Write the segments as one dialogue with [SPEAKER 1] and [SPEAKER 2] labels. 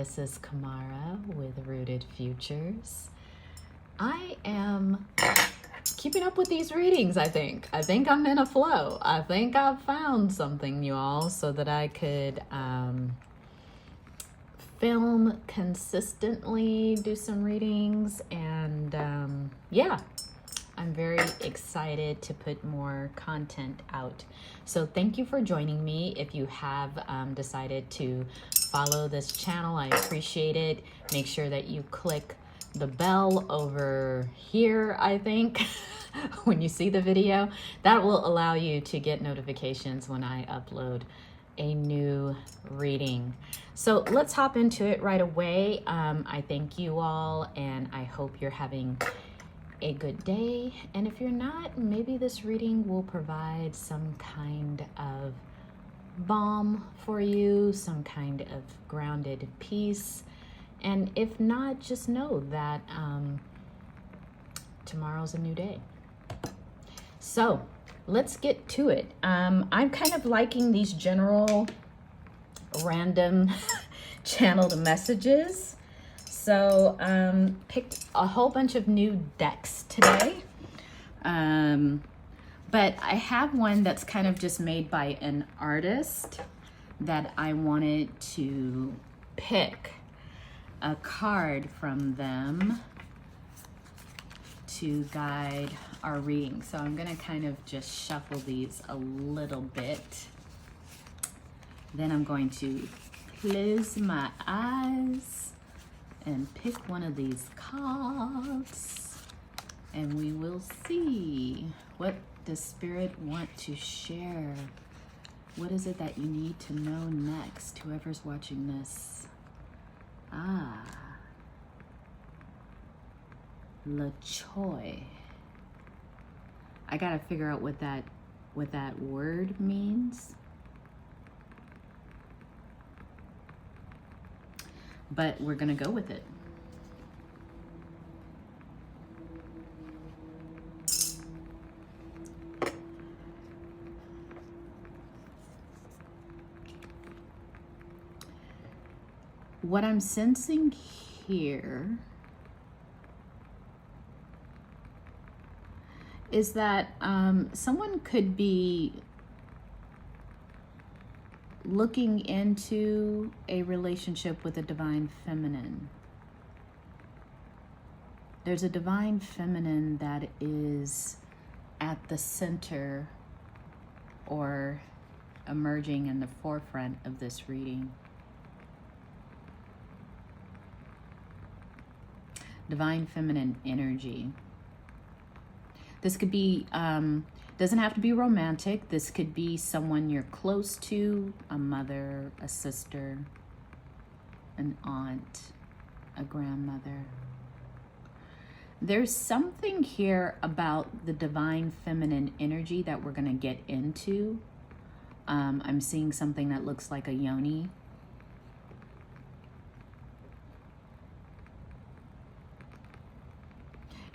[SPEAKER 1] this is Kamara with Rooted Futures. I am keeping up with these readings, I think. I think I'm in a flow. I think I've found something, you all, so that I could film consistently, do some readings, and yeah, I'm very excited to put more content out. So thank you for joining me. If you have decided to follow this channel, I appreciate it. Make sure that you click the bell over here, I think, when you see the video. That will allow you to get notifications when I upload a new reading. So let's hop into it right away. I thank you all, and I hope you're having a good day. And if you're not, maybe this reading will provide some kind of balm for you, some kind of grounded peace. And if not, just know that tomorrow's a new day. So let's get to it. I'm kind of liking these general random channeled messages. So picked a whole bunch of new decks today. But I have one that's kind of just made by an artist that I wanted to pick a card from them to guide our reading. So I'm gonna kind of just shuffle these a little bit. Then I'm going to close my eyes and pick one of these cards, and we will see, what does Spirit want to share? What is it that you need to know next, whoever's watching this? La Choi. I gotta figure out what that word means. But we're gonna go with it. What I'm sensing here is that someone could be looking into a relationship with a divine feminine. There's a divine feminine that is at the center or emerging in the forefront of this reading. Divine feminine energy. This could be, doesn't have to be romantic. This could be someone you're close to, a mother, a sister, an aunt, a grandmother. There's something here about the divine feminine energy that we're gonna get into. I'm seeing something that looks like a yoni.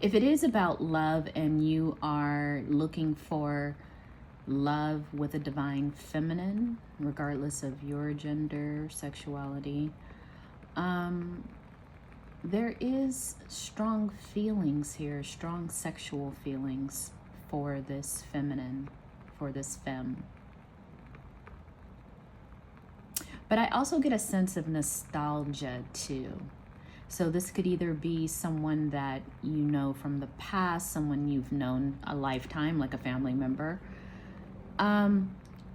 [SPEAKER 1] If it is about love and you are looking for love with a divine feminine, regardless of your gender, sexuality, there is strong feelings here, strong sexual feelings for this feminine, for this femme. But I also get a sense of nostalgia too. So this could either be someone that you know from the past, someone you've known a lifetime, like a family member.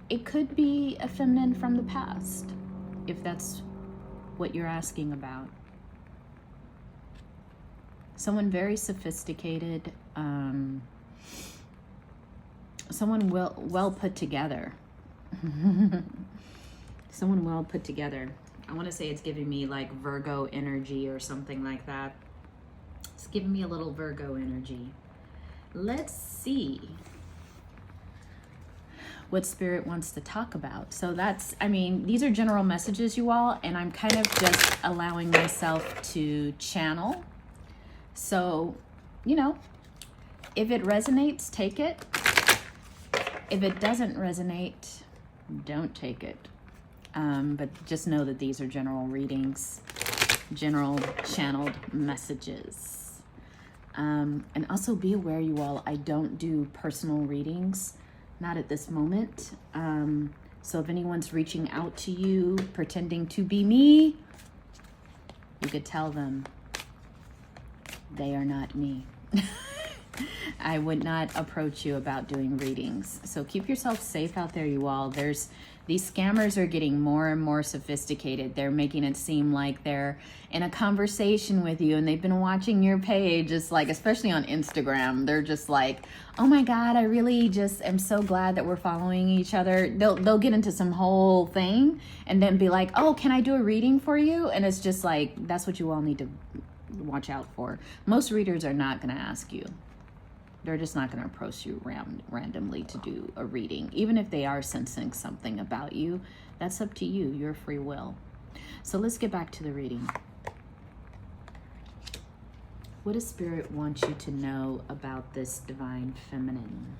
[SPEAKER 1] It could be a feminine from the past, if that's what you're asking about. Someone very sophisticated, someone well put together. Someone well put together. I want to say it's giving me like Virgo energy or something like that. It's giving me a little Virgo energy. Let's see what Spirit wants to talk about. So that's, I mean, these are general messages, you all, and I'm kind of just allowing myself to channel. So, you know, if it resonates, take it. If it doesn't resonate, don't take it. But just know that these are general readings. general channeled messages. And also be aware, you all, I don't do personal readings, not at this moment. So if anyone's reaching out to you, pretending to be me, you could tell them they are not me. I would not approach you about doing readings. So keep yourself safe out there, you all. These scammers are getting more and more sophisticated. They're making it seem like they're in a conversation with you and they've been watching your page. It's like, especially on Instagram, they're just like, oh my God, I really just am so glad that we're following each other. They'll get into some whole thing and then be like, oh, can I do a reading for you? And it's just like, that's what you all need to watch out for. Most readers are not going to ask you. They're just not going to approach you randomly to do a reading. Even if they are sensing something about you, that's up to you, your free will. So let's get back to the reading. What does Spirit want you to know about this divine feminine?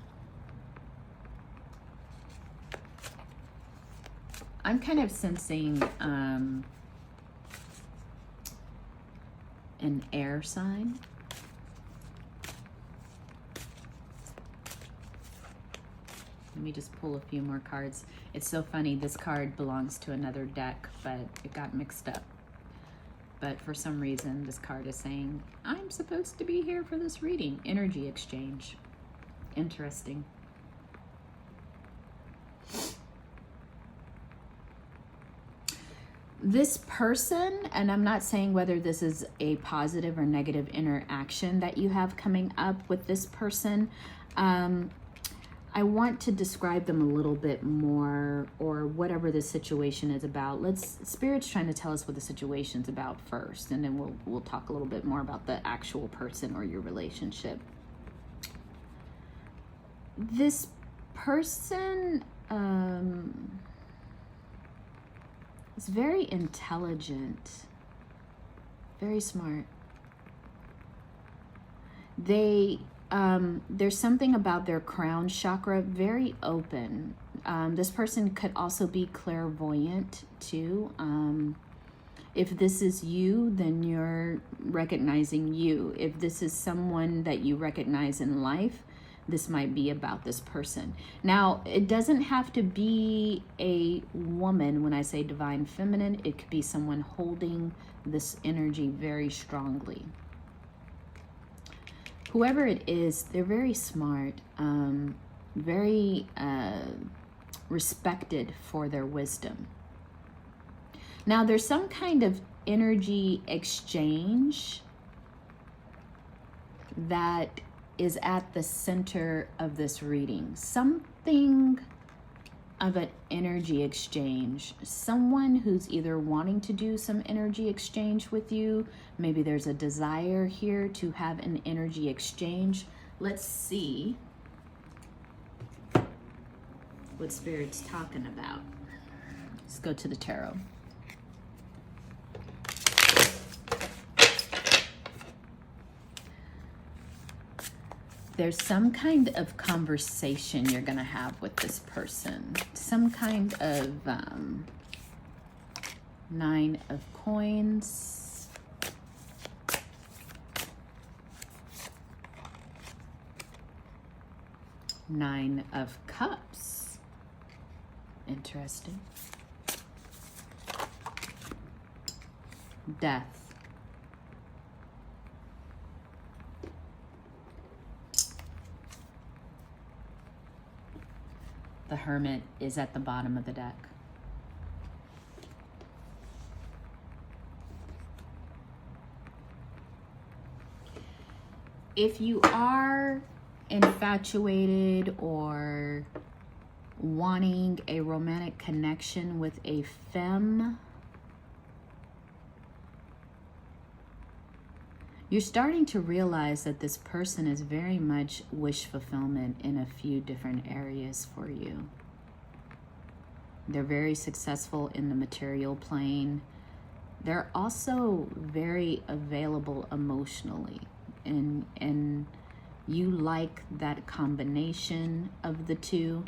[SPEAKER 1] I'm kind of sensing an air sign. Let me just pull a few more cards. It's so funny, this card belongs to another deck, but it got mixed up. But for some reason, this card is saying, I'm supposed to be here for this reading. Energy exchange. Interesting. This person, and I'm not saying whether this is a positive or negative interaction that you have coming up with this person, I want to describe them a little bit more, or whatever the situation is about. Spirit's trying to tell us what the situation's about first, and then we'll talk a little bit more about the actual person or your relationship. This person is very intelligent, very smart. There's something about their crown chakra, very open. This person could also be clairvoyant too. If this is you, then you're recognizing you. If this is someone that you recognize in life, this might be about this person. Now, it doesn't have to be a woman. When I say divine feminine, it could be someone holding this energy very strongly. Whoever it is, they're very smart, very respected for their wisdom. Now, there's some kind of energy exchange that is at the center of this reading. Something of an energy exchange. Someone who's either wanting to do some energy exchange with you. Maybe there's a desire here to have an energy exchange. Let's see what Spirit's talking about. Let's go to the tarot. There's some kind of conversation you're going to have with this person. Some kind of 9 of coins. Nine of cups. Interesting. Death. The Hermit is at the bottom of the deck. If you are infatuated or wanting a romantic connection with a femme, you're starting to realize that this person is very much wish fulfillment in a few different areas for you. They're very successful in the material plane. They're also very available emotionally, and you like that combination of the two.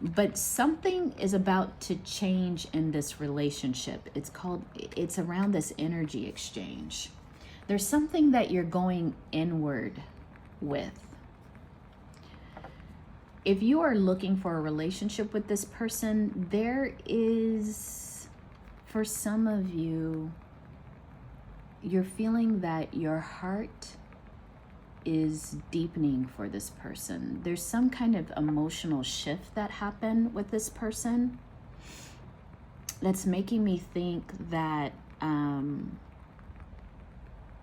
[SPEAKER 1] But something is about to change in this relationship. It's around this energy exchange. There's something that you're going inward with. If you are looking for a relationship with this person, there is, for some of you, you're feeling that your heart is deepening for this person. There's some kind of emotional shift that happened with this person that's making me think that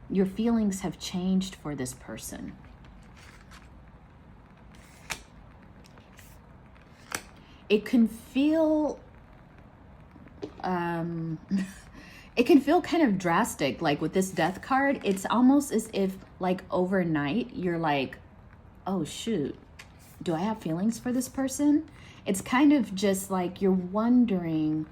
[SPEAKER 1] your feelings have changed for this person. It can feel it can feel kind of drastic, like with this death card. It's almost as if like overnight you're like, oh shoot, do I have feelings for this person? It's kind of just like you're wondering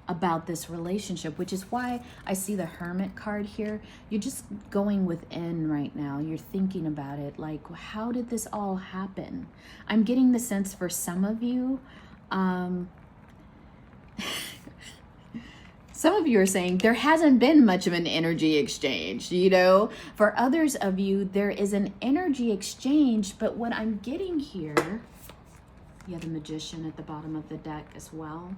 [SPEAKER 1] about this relationship, which is why I see the Hermit card here. You're just going within right now. You're thinking about it, like, how did this all happen? I'm getting the sense for some of you, some of you are saying there hasn't been much of an energy exchange, you know? For others of you, there is an energy exchange, but what I'm getting here, you have the Magician at the bottom of the deck as well.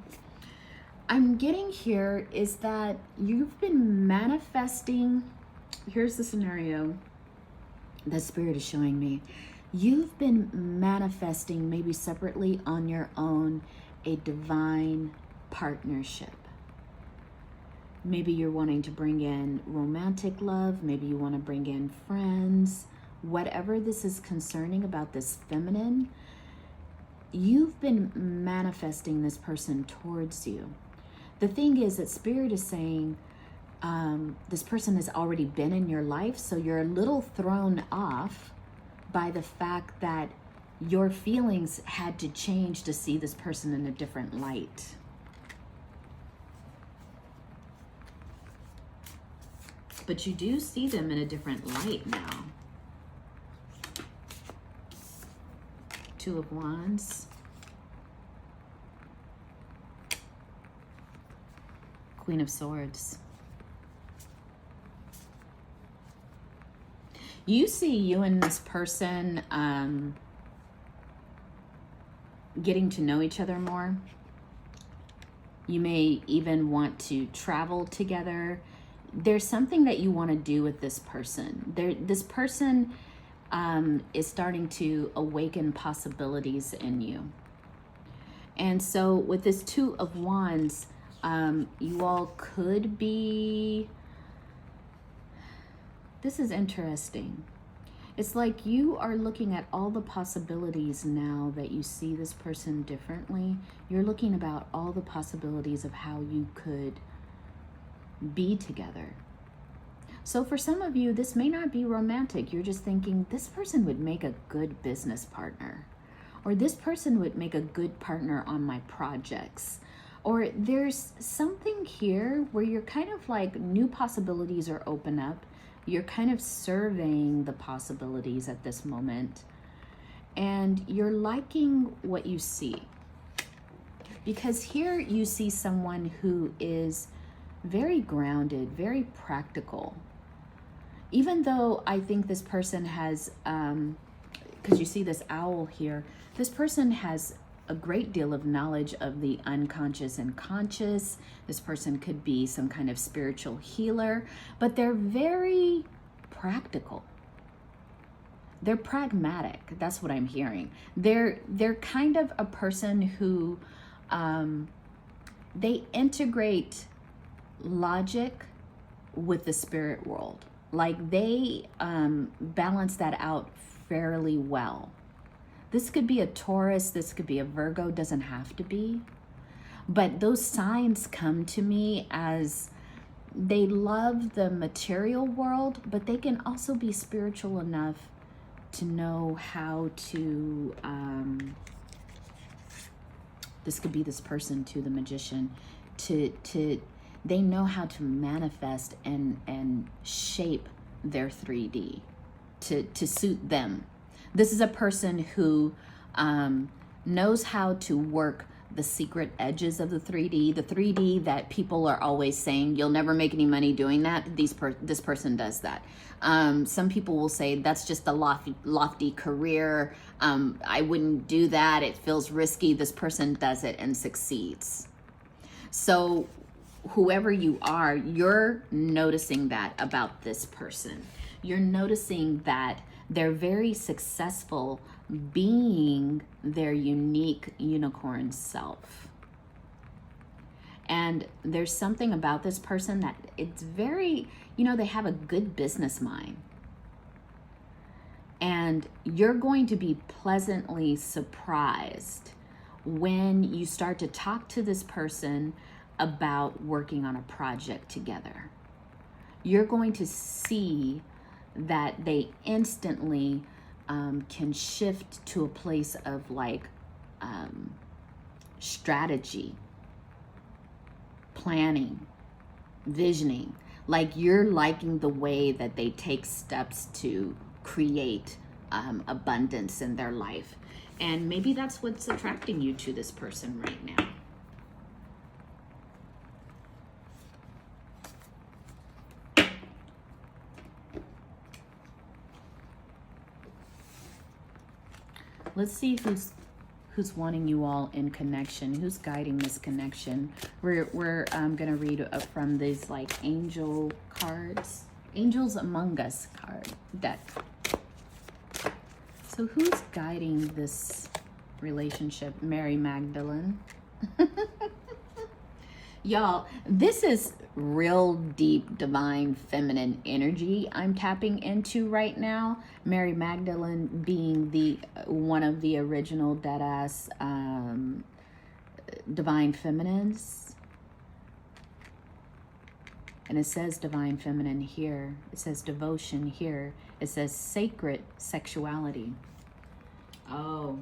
[SPEAKER 1] I'm getting here is that you've been manifesting. Here's the scenario that Spirit is showing me. You've been manifesting, maybe separately on your own, a divine partnership. Maybe you're wanting to bring in romantic love. Maybe you want to bring in friends. Whatever this is concerning about this feminine, you've been manifesting this person towards you. The thing is that Spirit is saying this person has already been in your life, so you're a little thrown off by the fact that your feelings had to change to see this person in a different light. But you do see them in a different light now. Two of Wands. Queen of Swords. You see you and this person getting to know each other more. You may even want to travel together. There's something that you want to do with this person. This person is starting to awaken possibilities in you. And so with this Two of Wands, you all could be, this is interesting. It's like you are looking at all the possibilities now that you see this person differently. You're looking about all the possibilities of how you could be together. So for some of you, this may not be romantic. You're just thinking, this person would make a good business partner, or this person would make a good partner on my projects. Or there's something here where you're kind of like new possibilities are open up. You're kind of surveying the possibilities at this moment, and you're liking what you see. Because here you see someone who is very grounded, very practical. Even though I think this person has, because you see this owl here, this person has a great deal of knowledge of the unconscious and conscious. This person could be some kind of spiritual healer, but they're very practical. They're pragmatic. That's what I'm hearing. They're kind of a person who they integrate logic with the spirit world. Like they balance that out fairly well. This could be a Taurus, this could be a Virgo, doesn't have to be. But those signs come to me as they love the material world, but they can also be spiritual enough to know how to, this could be this person too, the Magician, they know how to manifest and shape their 3D to suit them. This is a person who knows how to work the secret edges of the 3D that people are always saying, you'll never make any money doing that. This person does that. Some people will say that's just a lofty career. I wouldn't do that. It feels risky. This person does it and succeeds. So whoever you are, you're noticing that about this person. You're noticing that they're very successful being their unique unicorn self. And there's something about this person that it's very, they have a good business mind. And you're going to be pleasantly surprised when you start to talk to this person about working on a project together. You're going to see that they instantly can shift to a place of strategy, planning, visioning. Like you're liking the way that they take steps to create abundance in their life. And maybe that's what's attracting you to this person right now. Let's see who's wanting you all in connection, who's guiding this connection. We're gonna read from these angel cards, Angels Among Us card deck. So who's guiding this relationship? Mary Magdalene. Y'all, this is real deep divine feminine energy I'm tapping into right now. Mary Magdalene being the one of the original deadass divine feminines. And it says divine feminine here. It says devotion here. It says sacred sexuality. Oh.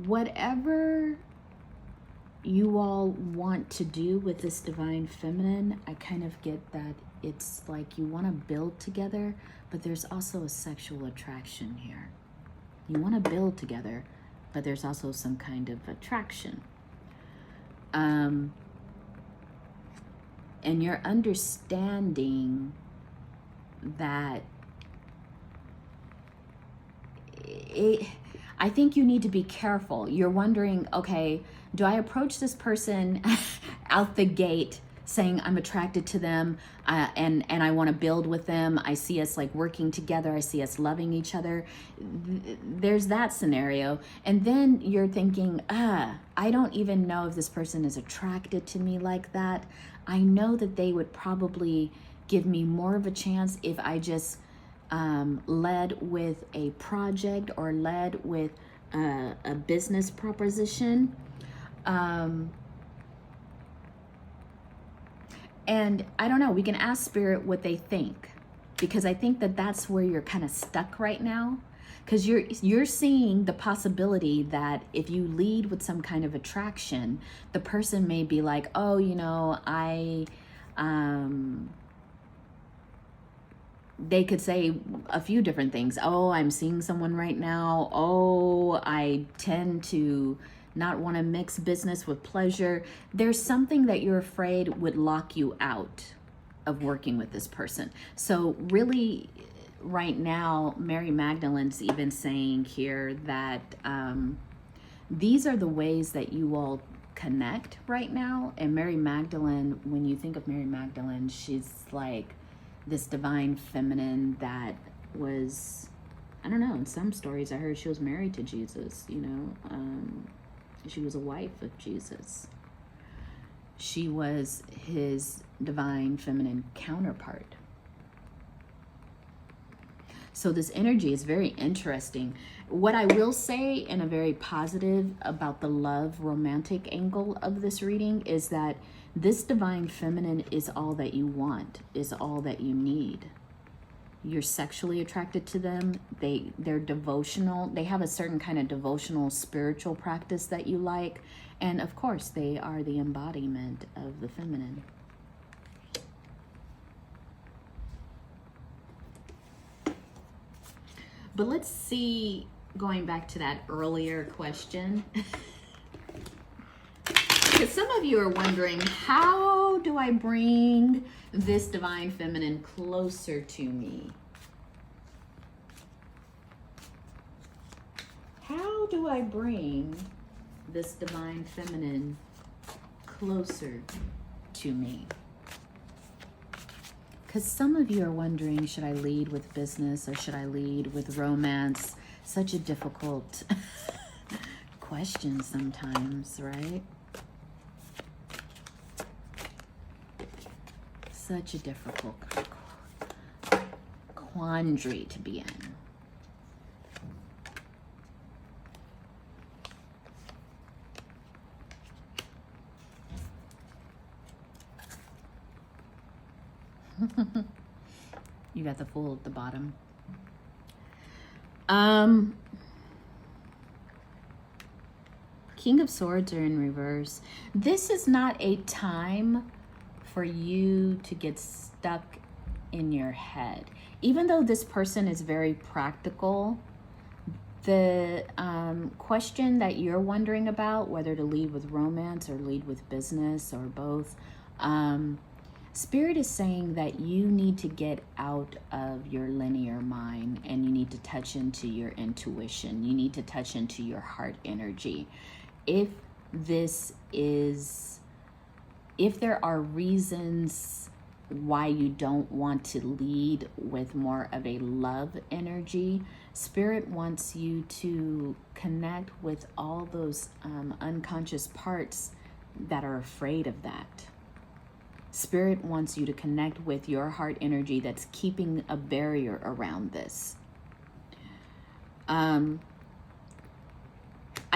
[SPEAKER 1] Whatever you all want to do with this divine feminine, I kind of get that it's like you want to build together, but there's also a sexual attraction here. You want to build together, but there's also some kind of attraction. And you're understanding that I think you need to be careful. You're wondering, okay, do I approach this person out the gate saying I'm attracted to them and I want to build with them? I see us working together. I see us loving each other. There's that scenario. And then you're thinking, I don't even know if this person is attracted to me like that. I know that they would probably give me more of a chance if I just led with a project or led with a business proposition. And I don't know, we can ask Spirit what they think, because I think that that's where you're kind of stuck right now, because you're seeing the possibility that if you lead with some kind of attraction, the person may be like, oh, they could say a few different things. Oh, I'm seeing someone right now. Oh, I tend to not want to mix business with pleasure. There's something that you're afraid would lock you out of working with this person. So really, right now, Mary Magdalene's even saying here that these are the ways that you all connect right now. And Mary Magdalene, when you think of Mary Magdalene, she's like this divine feminine that was, I don't know, in some stories I heard she was married to Jesus, she was a wife of Jesus. She was his divine feminine counterpart. So this energy is very interesting. What I will say in a very positive about the love romantic angle of this reading is that this divine feminine is all that you want, is all that you need. You're sexually attracted to them. They're devotional. They have a certain kind of devotional spiritual practice that you like. And of course, they are the embodiment of the feminine. But let's see, going back to that earlier question, because some of you are wondering, how do I bring this divine feminine closer to me? How do I bring this divine feminine closer to me? Because some of you are wondering, should I lead with business or should I lead with romance? Such a difficult question sometimes, right? Such a difficult quandary to be in. You got the Fool at the bottom. King of Swords are in reverse. This is not a time for you to get stuck in your head. Even though this person is very practical, the question that you're wondering about, whether to lead with romance or lead with business or both, Spirit is saying that you need to get out of your linear mind and you need to touch into your intuition. You need to touch into your heart energy. If there are reasons why you don't want to lead with more of a love energy, Spirit wants you to connect with all those unconscious parts that are afraid of that. Spirit wants you to connect with your heart energy that's keeping a barrier around this. I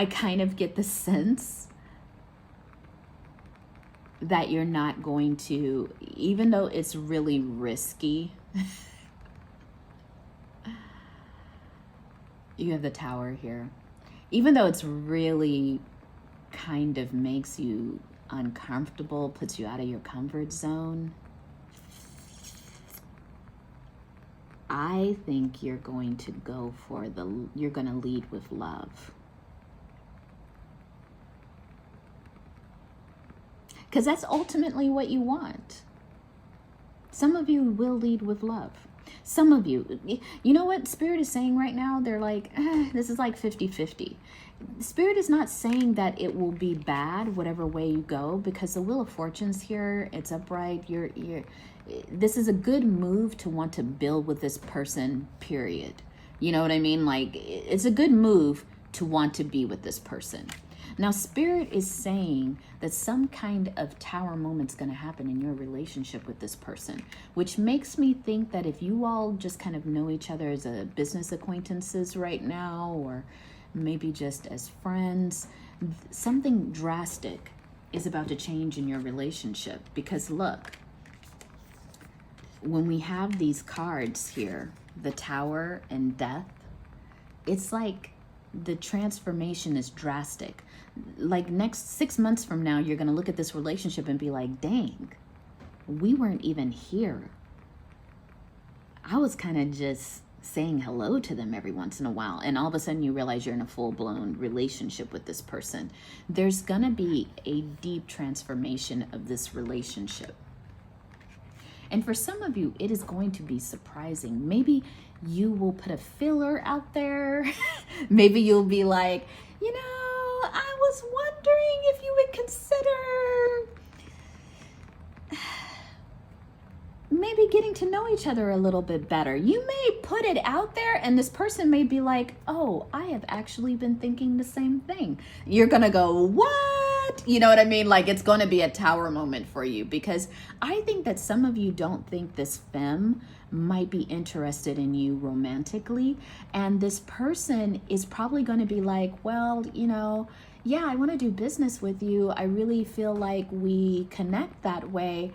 [SPEAKER 1] kind of get the sense that you're not going to, even though it's really risky. You have the Tower here. Even though it's really kind of makes you uncomfortable, puts you out of your comfort zone, I think you're going to go for you're going to lead with love. Because that's ultimately what you want. Some of you will lead with love. Some of you, you know what Spirit is saying right now? They're like, this is like 50-50. Spirit is not saying that it will be bad, whatever way you go, because the Wheel of Fortune's here, it's upright. This is a good move to want to build with this person, period. You know what I mean? Like, it's a good move to want to be with this person. Now, Spirit is saying that some kind of Tower moment's going to happen in your relationship with this person, which makes me think that if you all just kind of know each other as a business acquaintances right now, or maybe just as friends, something drastic is about to change in your relationship. Because look, when we have these cards here, the Tower and Death, it's like the transformation is drastic. Like next 6 months from now, you're going to look at this relationship and be like, dang, we weren't even here. I was kind of just saying hello to them every once in a while. And all of a sudden you realize you're in a full-blown relationship with this person. There's going to be a deep transformation of this relationship. And for some of you, it is going to be surprising. Maybe you will put a filler out there. Maybe you'll be like, you know, I was wondering if you would consider maybe getting to know each other a little bit better. You may put it out there and this person may be like, oh, I have actually been thinking the same thing. You're going to go, what? You know what I mean? Like, it's going to be a Tower moment for you, because I think that some of you don't think this femme might be interested in you romantically. And this person is probably going to be like, well, you know, yeah, I want to do business with you. I really feel like we connect that way.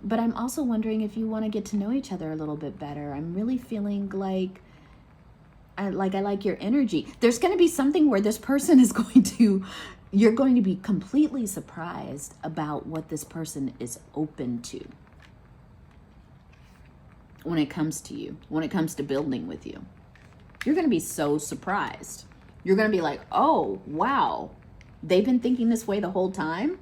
[SPEAKER 1] But I'm also wondering if you want to get to know each other a little bit better. I'm really feeling like I like your energy. There's going to be something where this person is you're going to be completely surprised about what this person is open to when it comes to you, when it comes to building with you. You're going to be so surprised. You're going to be like, oh, wow, they've been thinking this way the whole time.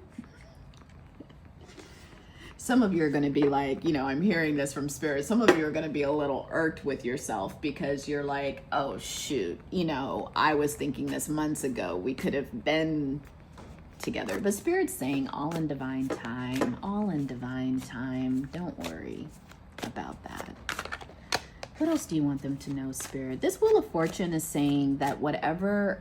[SPEAKER 1] Some of you are going to be like, you know, I'm hearing this from Spirit. Some of you are going to be a little irked with yourself because you're like, oh, shoot, you know, I was thinking this months ago. We could have been together. But Spirit's saying all in divine time, all in divine time. Don't worry about that. What else do you want them to know, Spirit? This Wheel of Fortune is saying that whatever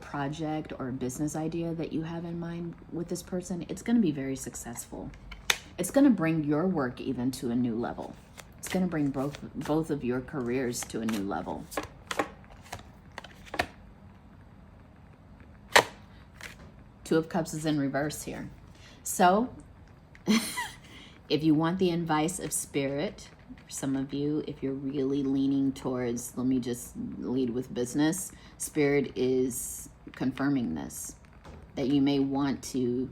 [SPEAKER 1] project or business idea that you have in mind with this person, it's going to be very successful. It's going to bring your work even to a new level. It's going to bring both of your careers to a new level. Two of Cups is in reverse here. So if you want the advice of Spirit, some of you, if you're really leaning towards, let me just lead with business, Spirit is confirming this, that you may want to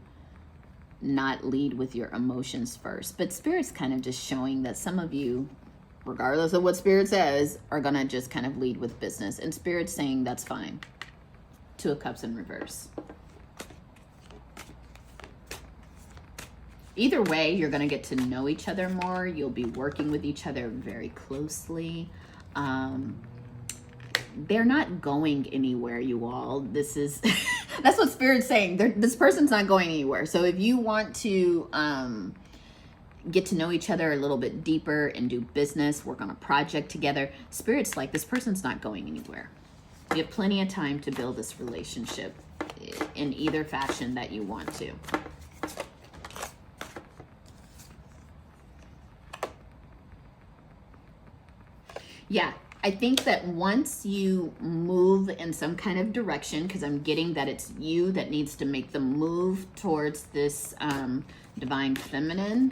[SPEAKER 1] not lead with your emotions first. But Spirit's kind of just showing that some of you, regardless of what Spirit says, are going to just kind of lead with business. And Spirit's saying that's fine. Two of Cups in reverse. Either way, you're going to get to know each other more. You'll be working with each other very closely. They're not going anywhere, you all. This is, that's what Spirit's saying. This person's not going anywhere. So if you want to get to know each other a little bit deeper and do business, work on a project together, Spirit's like, this person's not going anywhere. You have plenty of time to build this relationship in either fashion that you want to. Yeah, I think that once you move in some kind of direction, because I'm getting that it's you that needs to make the move towards this divine feminine,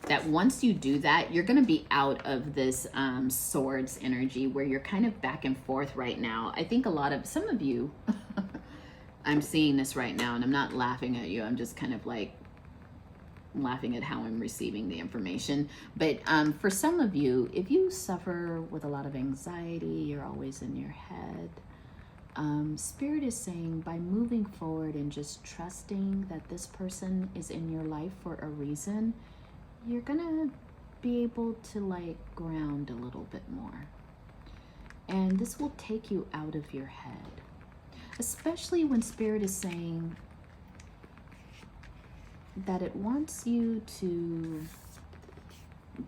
[SPEAKER 1] that once you do that, you're going to be out of this swords energy where you're kind of back and forth right now. I think some of you, I'm seeing this right now, and I'm not laughing at you. I'm just kind of like laughing at how I'm receiving the information. But for some of you, if you suffer with a lot of anxiety, you're always in your head, Spirit is saying by moving forward and just trusting that this person is in your life for a reason, you're gonna be able to like ground a little bit more. And this will take you out of your head, especially when Spirit is saying that it wants you to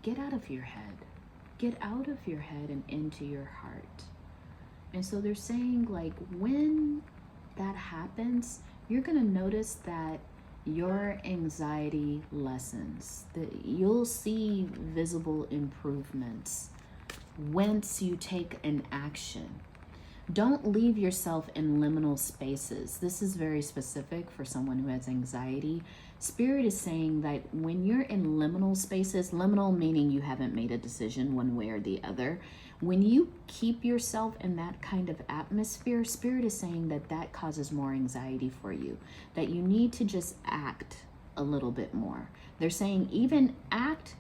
[SPEAKER 1] get out of your head. Get out of your head and into your heart. And so they're saying, like, when that happens, you're going to notice that your anxiety lessens, that you'll see visible improvements once you take an action. Don't leave yourself in liminal spaces. This is very specific for someone who has anxiety. Spirit is saying that when you're in liminal spaces, liminal meaning you haven't made a decision one way or the other, when you keep yourself in that kind of atmosphere, Spirit is saying that that causes more anxiety for you, that you need to just act a little bit more. They're saying even act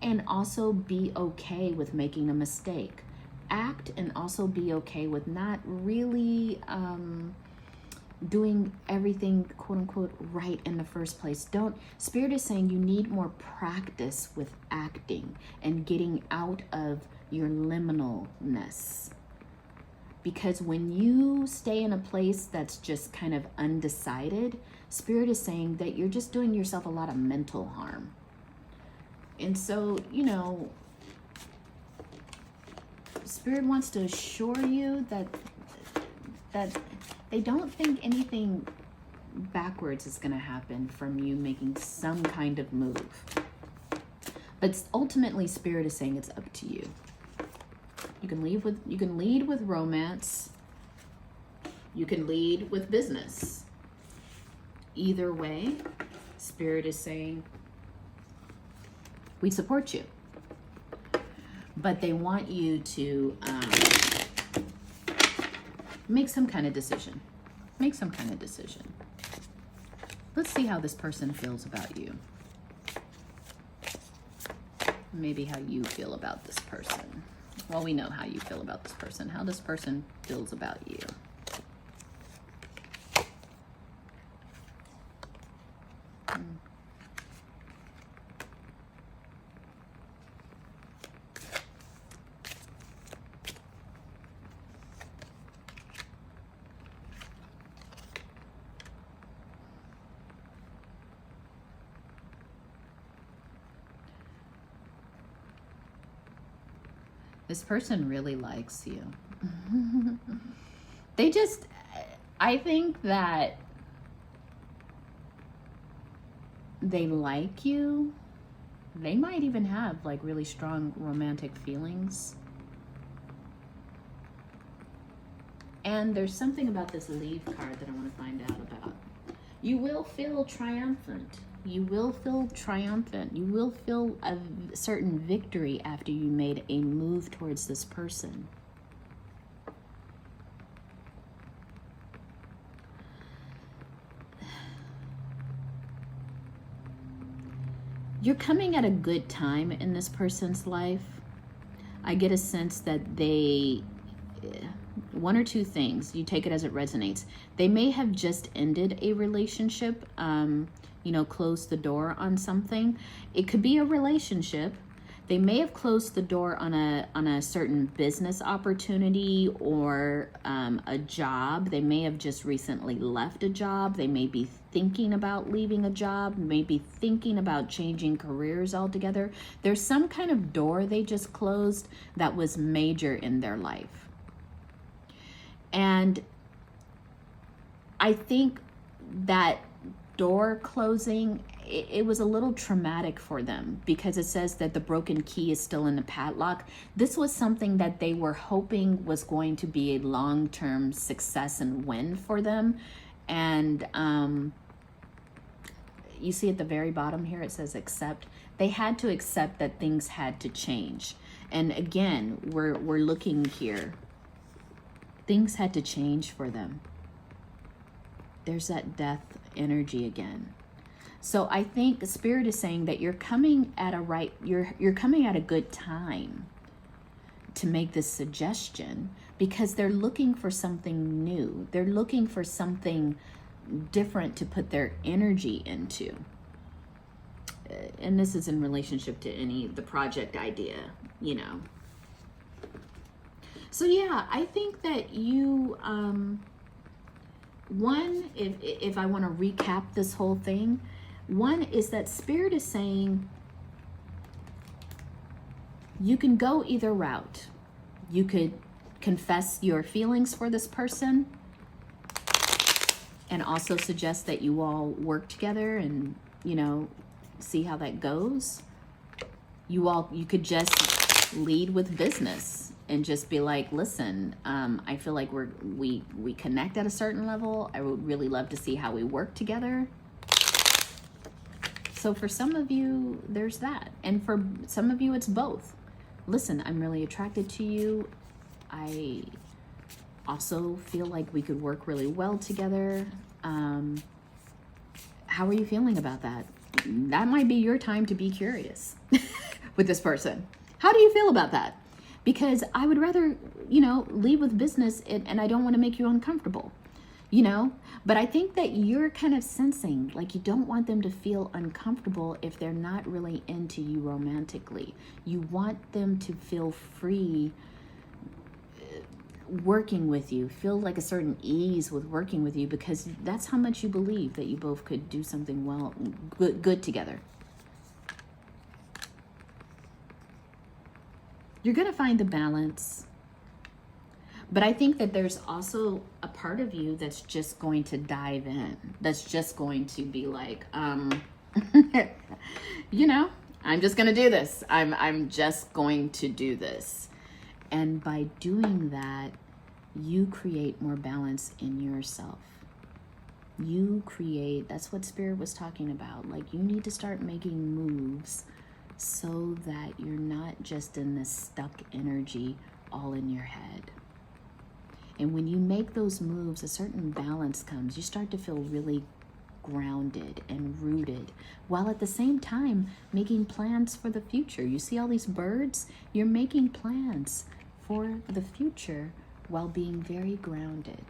[SPEAKER 1] and also be okay with making a mistake. Act and also be okay with not really doing everything quote unquote right in the first place. Spirit is saying you need more practice with acting and getting out of your liminalness. Because when you stay in a place that's just kind of undecided, Spirit is saying that you're just doing yourself a lot of mental harm. And so, you know, Spirit wants to assure you that they don't think anything backwards is going to happen from you making some kind of move. But ultimately, Spirit is saying it's up to you. You can lead with romance. You can lead with business. Either way, Spirit is saying we support you. But they want you to make some kind of decision. Make some kind of decision. Let's see how this person feels about you. Maybe how you feel about this person. Well, we know how you feel about this person, how this person feels about you. This person really likes you. They just, I think that they like you. They might even have like really strong romantic feelings. And there's something about this Leave card that I want to find out about. You will feel triumphant. You will feel triumphant. You will feel a certain victory after you made a move towards this person. You're coming at a good time in this person's life. I get a sense that they, one or two things, you take it as it resonates. They may have just ended a relationship, you know, closed the door on something. It could be a relationship. They may have closed the door on a certain business opportunity or a job. They may have just recently left a job. They may be thinking about leaving a job, maybe thinking about changing careers altogether. There's some kind of door they just closed that was major in their life. And I think that door closing, it was a little traumatic for them because it says that the broken key is still in the padlock. This was something that they were hoping was going to be a long-term success and win for them. And you see at the very bottom here, it says accept. They had to accept that things had to change. And again, we're looking here. Things had to change for them. There's that death energy again. So I think the Spirit is saying that you're coming at you're coming at a good time to make this suggestion, because they're looking for something new. They're looking for something different to put their energy into. And this is in relationship to the project idea, you know. So yeah, I think that you, one, if I want to recap this whole thing, one is that Spirit is saying you can go either route. You could confess your feelings for this person and also suggest that you all work together and, you know, see how that goes. You could just lead with business and just be like, listen, I feel like we connect at a certain level. I would really love to see how we work together. So for some of you, there's that. And for some of you, it's both. Listen, I'm really attracted to you. I also feel like we could work really well together. How are you feeling about that? That might be your time to be curious with this person. How do you feel about that? Because I would rather, you know, lead with business and I don't want to make you uncomfortable, you know? But I think that you're kind of sensing like you don't want them to feel uncomfortable if they're not really into you romantically. You want them to feel free working with you, feel like a certain ease with working with you, because that's how much you believe that you both could do something well, good together. You're going to find the balance. But I think that there's also a part of you that's just going to dive in. That's just going to be like, you know, I'm just going to do this. I'm just going to do this. And by doing that, you create more balance in yourself. You create, that's what Spirit was talking about. Like, you need to start making moves so that you're not just in this stuck energy all in your head. And when you make those moves, a certain balance comes. You start to feel really grounded and rooted, while at the same time making plans for the future. You see all these birds? You're making plans for the future while being very grounded.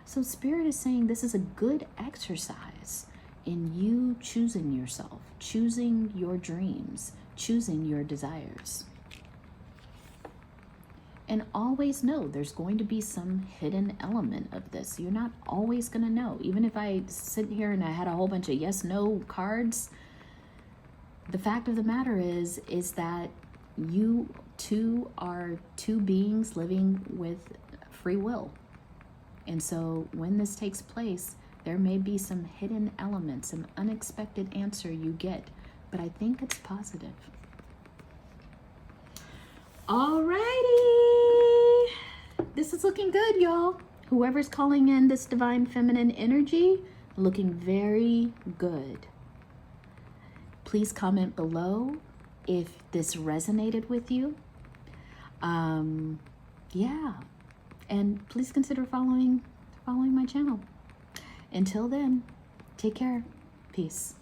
[SPEAKER 1] So Spirit is saying this is a good exercise in you choosing yourself, choosing your dreams, choosing your desires. And always know there's going to be some hidden element of this. You're not always going to know. Even if I sit here and I had a whole bunch of yes, no cards, the fact of the matter is that you two are two beings living with free will. And so when this takes place, there may be some hidden elements, some unexpected answer you get, but I think it's positive. Alrighty. This is looking good, y'all. Whoever's calling in this divine feminine energy, looking very good. Please comment below if this resonated with you. Yeah. And please consider following my channel. Until then, take care. Peace.